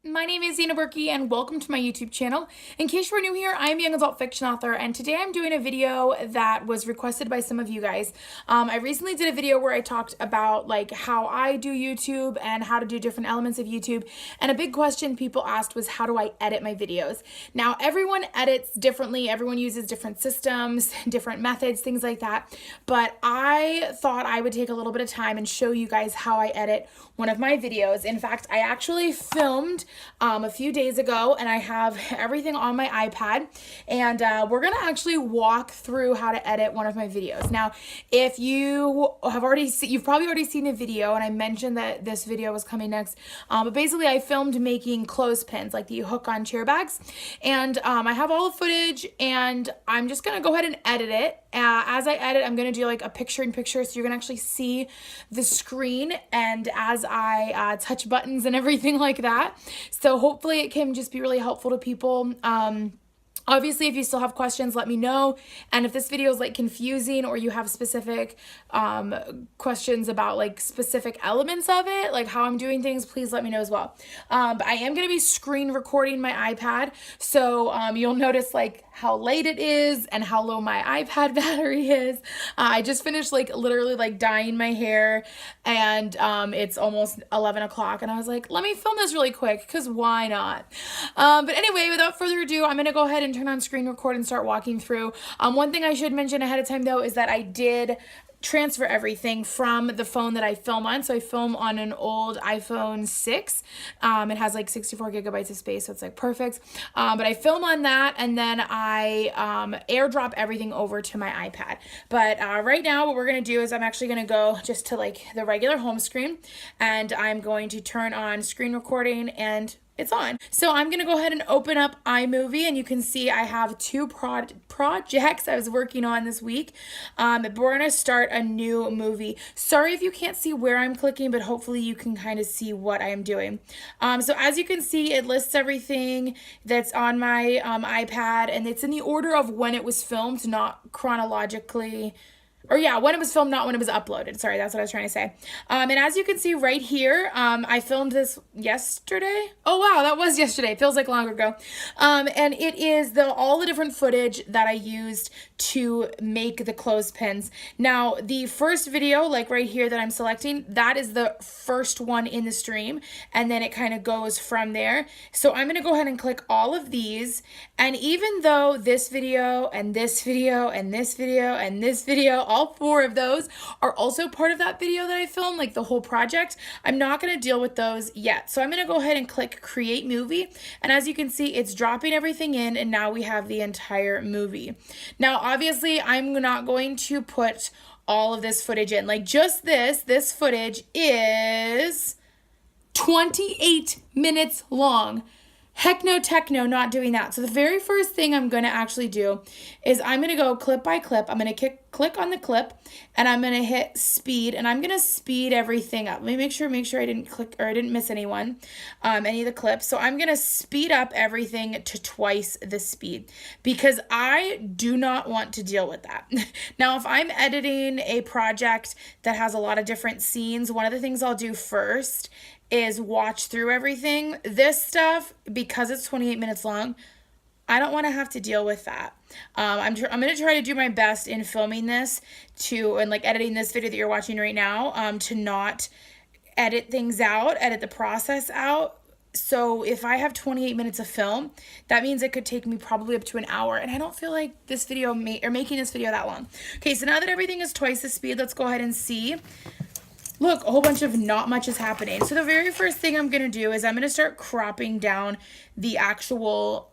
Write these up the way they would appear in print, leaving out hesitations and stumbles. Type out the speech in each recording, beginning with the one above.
My name is Zena Berkey and welcome to my YouTube channel. In case you're new here, I'm a young adult fiction author and today I'm doing a video that was requested by some of you guys. I recently did a video where I talked about like how I do YouTube and how to do different elements of YouTube, and a big question people asked was how do I edit my videos? Now everyone edits differently, everyone uses different systems, different methods, things like that, but I thought I would take a little bit of time and show you guys how I edit one of my videos. In fact, I actually filmed a few days ago and I have everything on my iPad, and we're gonna actually walk through how to edit one of my videos. Now, if you have you've probably already seen the video, and I mentioned that this video was coming next, but basically I filmed making clothespins, like the hook on chair bags, and I have all the footage and I'm just gonna go ahead and edit it. As I edit, I'm gonna do like a picture-in-picture, so you're gonna actually see the screen and as I touch buttons and everything like that. So hopefully it can just be really helpful to people. Obviously, if you still have questions, let me know. And if this video is like confusing or you have specific questions about like specific elements of it, like how I'm doing things, please let me know as well. But I am going to be screen recording my iPad. So you'll notice like how late it is and how low my iPad battery is. I just finished like literally like dyeing my hair, and it's almost 11 o'clock. And I was like, let me film this really quick because why not? But anyway, without further ado, I'm going to go ahead and turn on screen record and start walking through. One thing I should mention ahead of time though is that I did transfer everything from the phone that I film on. So I film on an old iPhone 6. It has like 64 gigabytes of space, so it's like perfect. But I film on that and then I airdrop everything over to my iPad. But right now what we're gonna do is I'm actually gonna go just to like the regular home screen, and I'm going to turn on screen recording and it's on. So I'm gonna go ahead and open up iMovie, and you can see I have two projects I was working on this week. But we're gonna start a new movie. Sorry if you can't see where I'm clicking, but hopefully you can kind of see what I am doing. So as you can see, it lists everything that's on my iPad, and it's in the order of when it was filmed, not chronologically. Or yeah, when it was filmed, not when it was uploaded. Sorry, that's what I was trying to say. And as you can see right here, I filmed this yesterday. Oh wow, that was yesterday. Feels like longer ago. And it is all the different footage that I used to make the clothespins. Now, the first video, like right here that I'm selecting, that is the first one in the stream, and then it kind of goes from there. So I'm gonna go ahead and click all of these, and even though this video and this video and this video and this video, all four of those are also part of that video that I filmed, like the whole project, I'm not going to deal with those yet. So I'm going to go ahead and click create movie, and as you can see, it's dropping everything in, and now we have the entire movie. Now obviously I'm not going to put all of this footage in, like just this footage is 28 minutes long. Heck no, techno, not doing that. So the very first thing I'm going to actually do is I'm going to go clip by clip. I'm going to click on the clip, and I'm going to hit speed, and I'm going to speed everything up. Let me make sure I didn't click or I didn't miss any of the clips. So I'm going to speed up everything to twice the speed because I do not want to deal with that. Now, if I'm editing a project that has a lot of different scenes, one of the things I'll do first is watch through everything. This stuff, because it's 28 minutes long, I don't want to have to deal with that. I'm going to try to do my best in filming this and like editing this video that you're watching right now, to not edit things out, edit the process out. So if I have 28 minutes of film, that means it could take me probably up to an hour, and I don't feel like this video making this video that long. Okay, so now that everything is twice the speed, let's go ahead and see. Look, a whole bunch of not much is happening. So the very first thing I'm going to do is I'm going to start cropping down the actual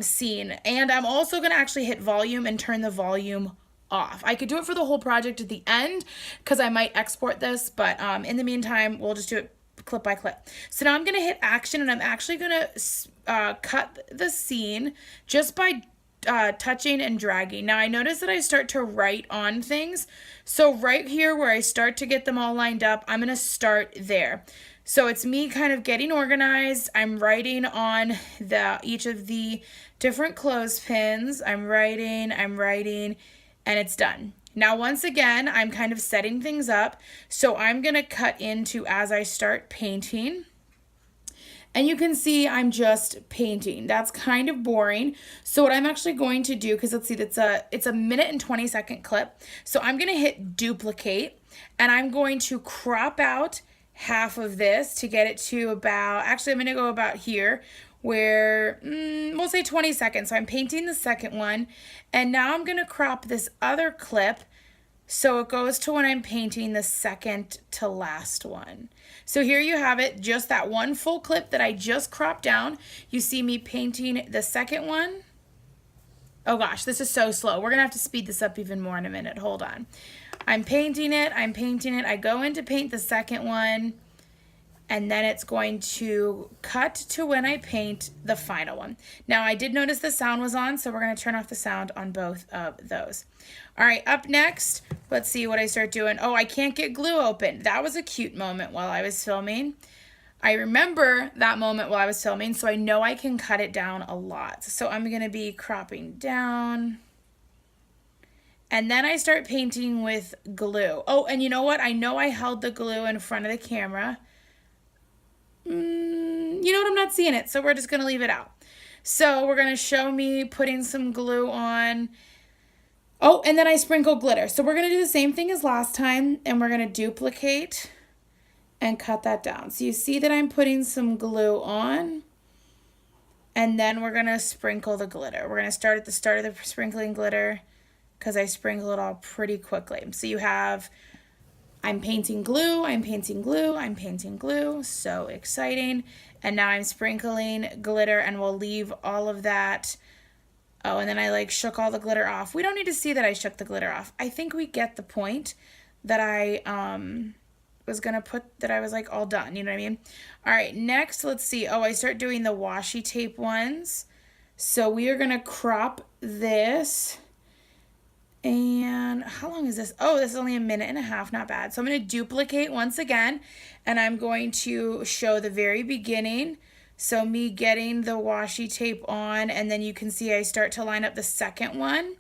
scene. And I'm also going to actually hit volume and turn the volume off. I could do it for the whole project at the end because I might export this, but in the meantime, we'll just do it clip by clip. So now I'm going to hit action, and I'm actually going to cut the scene just by touching and dragging. Now I notice that I start to write on things. So right here where I start to get them all lined up, I'm going to start there. So it's me kind of getting organized. I'm writing on each of the different clothespins. I'm writing, and it's done. Now, once again, I'm kind of setting things up. So I'm going to cut into as I start painting. And you can see I'm just painting. That's kind of boring. So what I'm actually going to do, because let's see, it's a 1:20 clip. So I'm going to hit duplicate, and I'm going to crop out half of this to get it to about, actually I'm going to go about here, where we'll say 20 seconds. So I'm painting the second one, and now I'm going to crop this other clip so it goes to when I'm painting the second to last one. So here you have it, just that one full clip that I just cropped down. You see me painting the second one. Oh gosh, this is so slow. We're gonna have to speed this up even more in a minute. Hold on. I'm painting it. I go in to paint the second one, and then it's going to cut to when I paint the final one. Now I did notice the sound was on, so we're gonna turn off the sound on both of those. All right, up next, let's see what I start doing. Oh, I can't get glue open. That was a cute moment while I was filming. I remember that moment while I was filming, so I know I can cut it down a lot. So I'm gonna be cropping down. And then I start painting with glue. Oh, and you know what? I know I held the glue in front of the camera. You know what? I'm not seeing it, so we're just gonna leave it out. So we're gonna show me putting some glue on. Oh, and then I sprinkle glitter. So we're gonna do the same thing as last time, and we're gonna duplicate and cut that down. So you see that I'm putting some glue on, and then we're gonna sprinkle the glitter. We're gonna start at the start of the sprinkling glitter, because I sprinkle it all pretty quickly. So you have, I'm painting glue, I'm painting glue, I'm painting glue, so exciting. And now I'm sprinkling glitter, and we'll leave all of that. Oh, and then I like shook all the glitter off. We don't need to see that I shook the glitter off. I think we get the point that I was gonna put, that I was like all done, you know what I mean? All right, next, let's see. Oh, I start doing the washi tape ones. So we are gonna crop this. And how long is this? Oh, this is only 1.5 minutes, not bad. So I'm going to duplicate once again, and I'm going to show the very beginning. So me getting the washi tape on, and then you can see I start to line up the second one.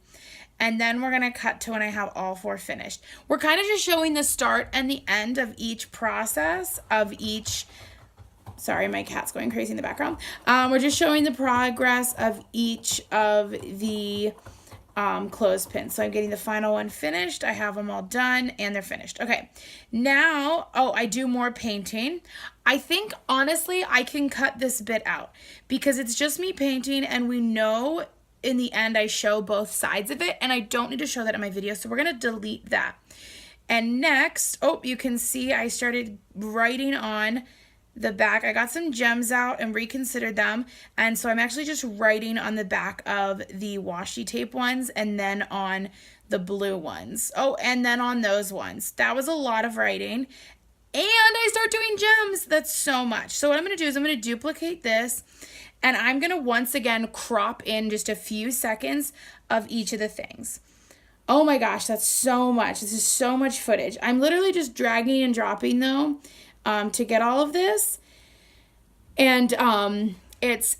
And then we're going to cut to when I have all 4 finished. We're kind of just showing the start and the end of each process of each. Sorry, my cat's going crazy in the background. We're just showing the progress of each of the clothespins. So I'm getting the final one finished. I have them all done and they're finished. Okay, now, oh, I do more painting. I think honestly I can cut this bit out because it's just me painting, and we know in the end I show both sides of it, and I don't need to show that in my video, so we're gonna delete that. And next, oh, you can see I started writing on the back. I got some gems out and reconsidered them, and so I'm actually just writing on the back of the washi tape ones, and then on the blue ones. Oh, and then on those ones. That was a lot of writing, and I start doing gems. That's so much. So what I'm going to do is I'm going to duplicate this, and I'm going to once again crop in just a few seconds of each of the things. Oh my gosh, that's so much. This is so much footage. I'm literally just dragging and dropping though, to get all of this. And I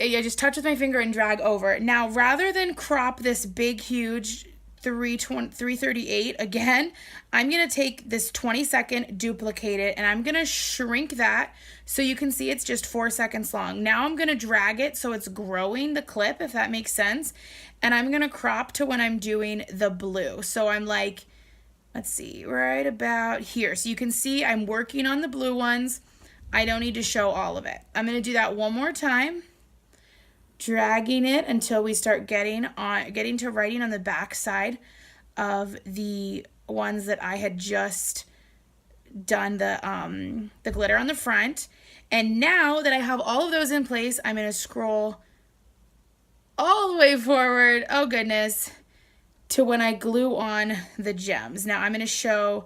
just touch with my finger and drag over. Now, rather than crop this big, huge 338 again, I'm going to take this 20-second, duplicate it, and I'm going to shrink that so you can see it's just 4 seconds long. Now I'm going to drag it so it's growing the clip, if that makes sense. And I'm going to crop to when I'm doing the blue. So I'm like, let's see, right about here. So you can see I'm working on the blue ones. I don't need to show all of it. I'm going to do that one more time, dragging it until we start getting to writing on the back side of the ones that I had just done the glitter on the front. And now that I have all of those in place, I'm going to scroll all the way forward, oh goodness, to when I glue on the gems. Now I'm going to show,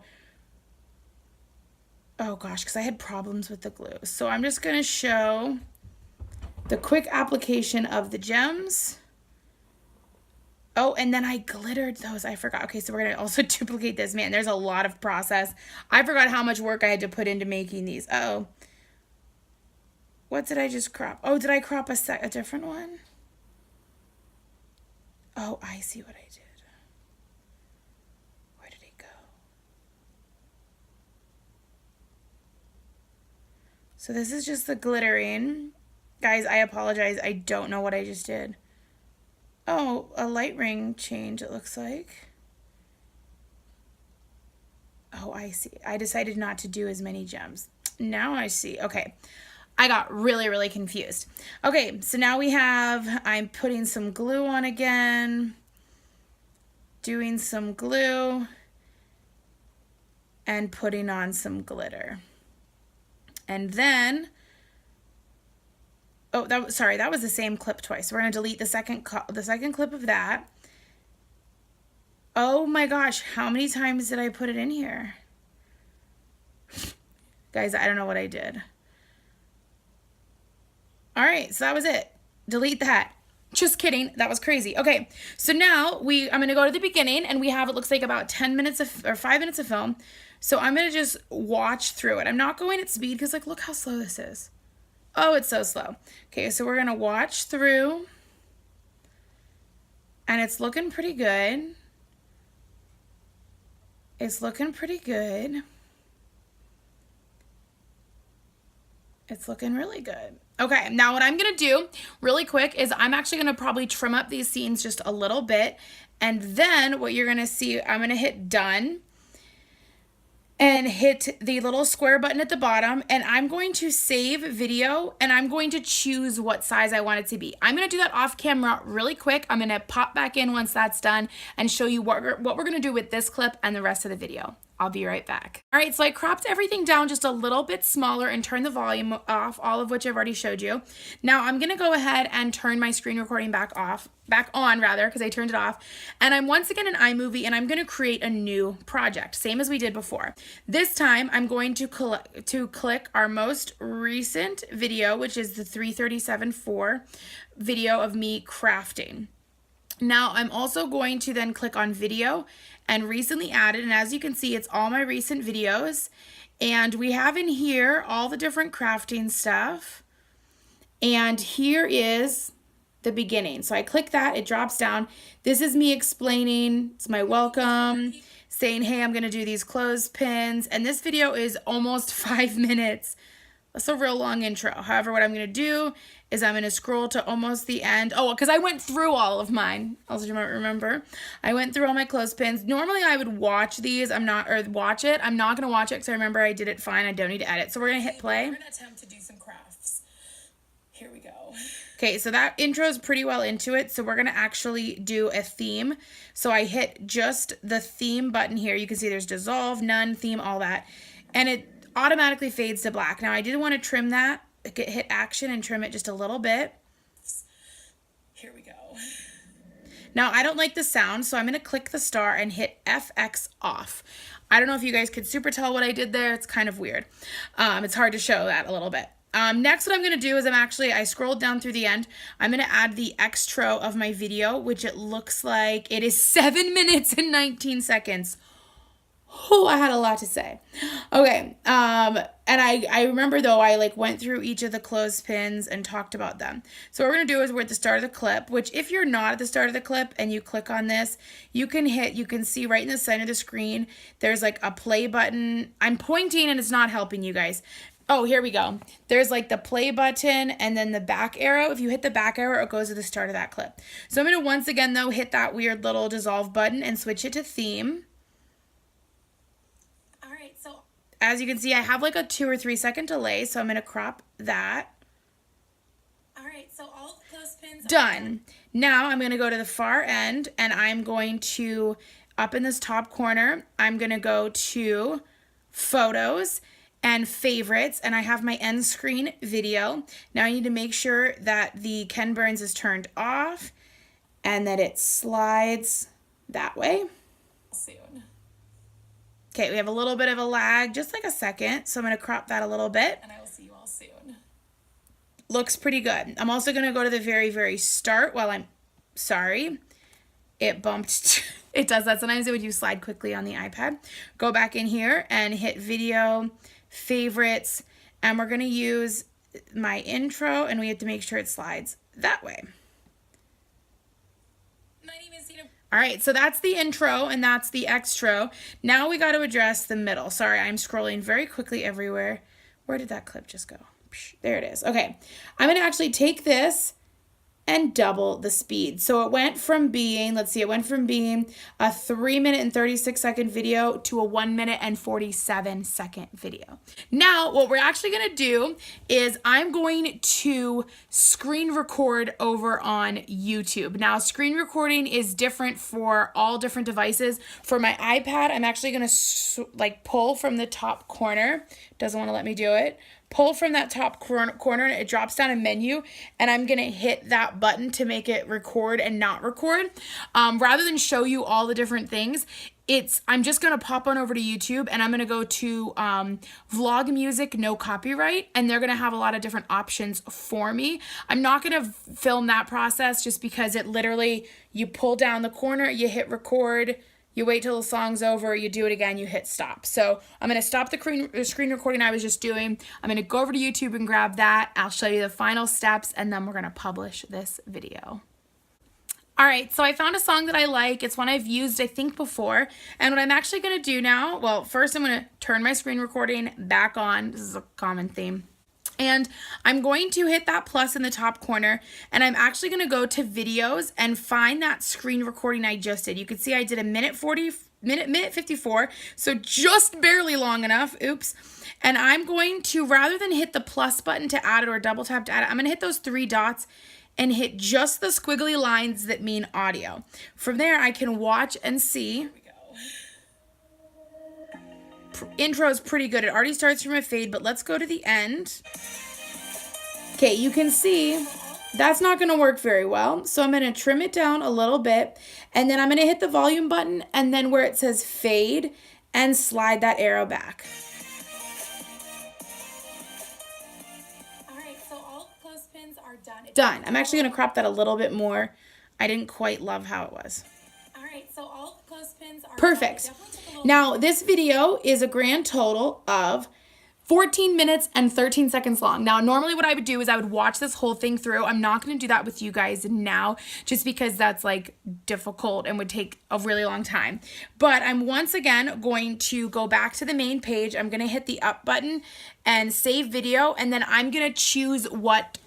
oh gosh, because I had problems with the glue. So I'm just going to show the quick application of the gems. Oh, and then I glittered those. I forgot. Okay, so we're going to also duplicate this. Man, there's a lot of process. I forgot how much work I had to put into making these. Oh, what did I just crop? Oh, did I crop a different one? Oh, I see what I did. Where did it go? So this is just the glittering. Guys, I apologize. I don't know what I just did. Oh, a light ring change, it looks like. Oh, I see. I decided not to do as many gems. Now I see. Okay. I got really, really confused. Okay, so now I'm putting some glue on again. Doing some glue. And putting on some glitter. And then, oh, that was the same clip twice. We're gonna delete the second clip of that. Oh my gosh, how many times did I put it in here? Guys, I don't know what I did. All right, so that was it. Delete that. Just kidding, that was crazy. Okay, so now I'm gonna go to the beginning and we have, it looks like about 5 minutes of film. So I'm gonna just watch through it. I'm not going at speed because like, look how slow this is. Oh, it's so slow. Okay, so we're gonna watch through and it's looking pretty good. It's looking pretty good. It's looking really good. Okay, now what I'm gonna do really quick is I'm actually gonna probably trim up these scenes just a little bit. And then what you're gonna see, I'm gonna hit done and hit the little square button at the bottom, and I'm going to save video and I'm going to choose what size I want it to be. I'm gonna do that off camera really quick. I'm gonna pop back in once that's done and show you what we're gonna do with this clip and the rest of the video. I'll be right back. All right, so I cropped everything down just a little bit smaller and turned the volume off, all of which I've already showed you. Now I'm gonna go ahead and turn my screen recording back on rather, because I turned it off. And I'm once again in iMovie and I'm gonna create a new project, same as we did before. This time I'm going to click our most recent video, which is the 337.4 video of me crafting. Now I'm also going to then click on video and recently added, and as you can see, it's all my recent videos. And we have in here all the different crafting stuff. And here is the beginning. So I click that, it drops down. This is me explaining, it's my welcome, saying, hey, I'm gonna do these clothespins. And this video is almost 5 minutes. That's a real long intro. However, what I'm gonna do is I'm gonna scroll to almost the end. Oh, because I went through all of mine. Also, you might remember, I went through all my clothespins. Normally I would watch these, watch it. I'm not gonna watch it because I remember I did it fine. I don't need to edit. So we're gonna hit play. We're gonna attempt to do some crafts. Here we go. Okay, so that intro is pretty well into it. So we're gonna actually do a theme. So I hit just the theme button here. You can see there's dissolve, none, theme, all that. And it automatically fades to black. Now I did want to trim that, hit action and trim it just a little bit. Here we go. Now I don't like the sound, so I'm gonna click the star and hit FX off. I don't know if you guys could super tell what I did there. It's kind of weird. It's hard to show that a little bit. Next, what I'm gonna do is I scrolled down through the end. I'm gonna add the extra of my video, which it looks like it is 7 minutes and 19 seconds. Oh, I had a lot to say. Okay, and I remember though, I like went through each of the clothespins and talked about them. So what we're gonna do is we're at the start of the clip, which if you're not at the start of the clip and you click on this, you can see right in the center of the screen, there's like a play button. I'm pointing and it's not helping you guys. Oh, here we go. There's like the play button and then the back arrow. If you hit the back arrow, it goes to the start of that clip. So I'm gonna once again though, hit that weird little dissolve button and switch it to theme. As you can see, I have like a 2 or 3 second delay, so I'm going to crop that. All right, so all the clothespins done. Now I'm going to go to the far end and I'm going to, up in this top corner, I'm going to go to photos and favorites, and I have my end screen video. Now I need to make sure that the Ken Burns is turned off and that it slides that way. Soon. Okay, we have a little bit of a lag, just like a second. So I'm gonna crop that a little bit. And I will see you all soon. Looks pretty good. I'm also gonna go to the very, very start while sorry, it bumped. It does that sometimes when you slide quickly on the iPad. Go back in here and hit video, favorites, and we're gonna use my intro and we have to make sure it slides that way. All right, so that's the intro and that's the extra. Now we got to address the middle. Sorry, I'm scrolling very quickly everywhere. Where did that clip just go? There it is. Okay, I'm going to actually take this and double the speed. So it went from being, let's see, it went from being a 3-minute and 36-second video to a 1-minute and 47-second video. Now, what we're actually gonna do is I'm going to screen record over on YouTube. Now, screen recording is different for all different devices. For my iPad, I'm actually gonna pull from the top corner. Doesn't wanna let me do it. Pull from that top corner and it drops down a menu, and I'm gonna hit that button to make it record and not record. Rather than show you all the different things, I'm just gonna pop on over to YouTube and I'm gonna go to vlog music, no copyright, and they're gonna have a lot of different options for me. I'm not gonna film that process just because it literally, you pull down the corner, you hit record, you wait till the song's over, you do it again, you hit stop. So I'm going to stop the screen recording I was just doing. I'm going to go over to YouTube and grab that. I'll show you the final steps, and then we're going to publish this video. All right, so I found a song that I like. It's one I've used, I think, before. And what I'm actually going to do now, well, first I'm going to turn my screen recording back on. This is a common theme. And I'm going to hit that plus in the top corner, and I'm actually going to go to videos and find that screen recording I just did. You can see I did a minute 54, so just barely long enough. Oops. And I'm going to, rather than hit the plus button to add it or double tap to add it, I'm going to hit those 3 dots and hit just the squiggly lines that mean audio. From there, I can watch and see. Intro is pretty good. It already starts from a fade, but let's go to the end. Okay, you can see that's not going to work very well. So I'm going to trim it down a little bit, and then I'm going to hit the volume button, and then where it says fade, and slide that arrow back. All right, so all clothespins are done. Done. I'm actually going to crop that a little bit more. I didn't quite love how it was. All right, so all clothespins are perfect. Now, this video is a grand total of 14 minutes and 13 seconds long. Now, normally what I would do is I would watch this whole thing through. I'm not going to do that with you guys now just because that's like difficult and would take a really long time. But I'm once again going to go back to the main page. I'm going to hit the up button and save video, and then I'm going to choose what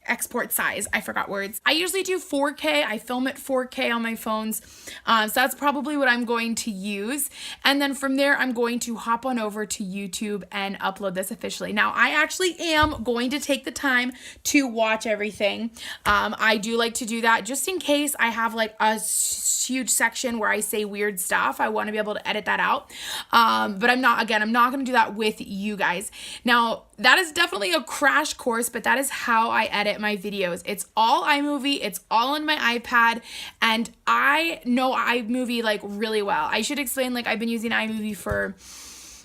export size. I forgot words. I usually do 4K. I film at 4K on my phones. So that's probably what I'm going to use. And then from there, I'm going to hop on over to YouTube and upload this officially. Now, I actually am going to take the time to watch everything. I do like to do that just in case I have like a huge section where I say weird stuff. I want to be able to edit that out. But I'm not going to do that with you guys. Now, that is definitely a crash course, but that is how I edit my videos. It's all iMovie, it's all on my iPad, and I know iMovie like really well. I should explain, like, I've been using iMovie for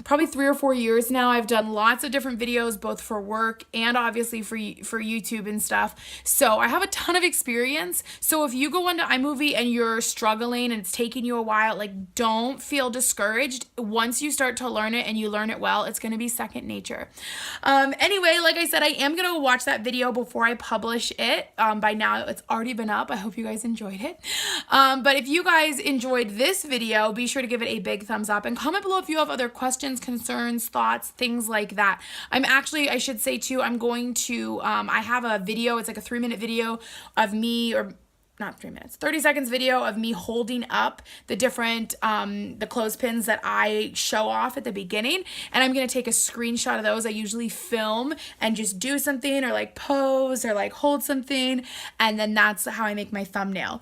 probably 3 or 4 years now. I've done lots of different videos, both for work and obviously for YouTube and stuff. So I have a ton of experience. So if you go into iMovie and you're struggling and it's taking you a while, like, don't feel discouraged. Once you start to learn it and you learn it well, it's going to be second nature. Anyway, like I said, I am going to watch that video before I publish it. By now, it's already been up. I hope you guys enjoyed it. But if you guys enjoyed this video, be sure to give it a big thumbs up and comment below if you have other questions, concerns, thoughts, things like that. I should say too, I'm going to, I have a video, it's like a 3-minute video of me, or not 3 minutes, 30 seconds video of me holding up the different, the clothespins that I show off at the beginning. And I'm going to take a screenshot of those. I usually film and just do something or like pose or like hold something. And then that's how I make my thumbnail.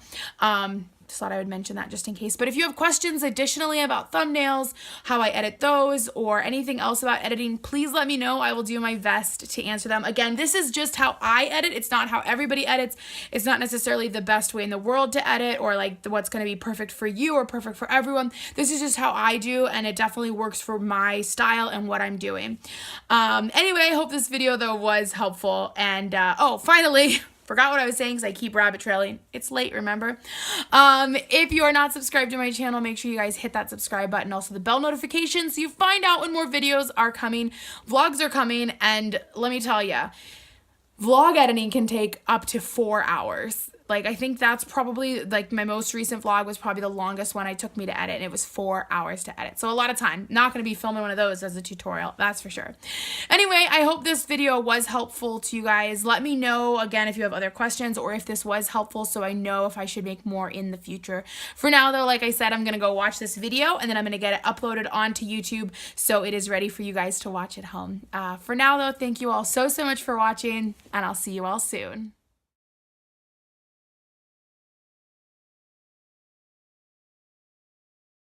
Just thought I would mention that just in case. But if you have questions additionally about thumbnails, how I edit those, or anything else about editing, please let me know. I will do my best to answer them. Again, this is just how I edit. It's not how everybody edits. It's not necessarily the best way in the world to edit or like what's going to be perfect for you or perfect for everyone. This is just how I do, and it definitely works for my style and what I'm doing. Anyway, I hope this video though was helpful. And oh, finally, forgot what I was saying because I keep rabbit trailing. It's late, remember? If you are not subscribed to my channel, make sure you guys hit that subscribe button. Also the bell notification so you find out when more videos are coming. Vlogs are coming, and let me tell you, vlog editing can take up to 4 hours. Like, I think that's probably, like, my most recent vlog was probably the longest one it took me to edit, and it was 4 hours to edit. So a lot of time. Not going to be filming one of those as a tutorial, that's for sure. Anyway, I hope this video was helpful to you guys. Let me know, again, if you have other questions or if this was helpful so I know if I should make more in the future. For now, though, like I said, I'm going to go watch this video, and then I'm going to get it uploaded onto YouTube so it is ready for you guys to watch at home. For now, though, thank you all so much for watching, and I'll see you all soon.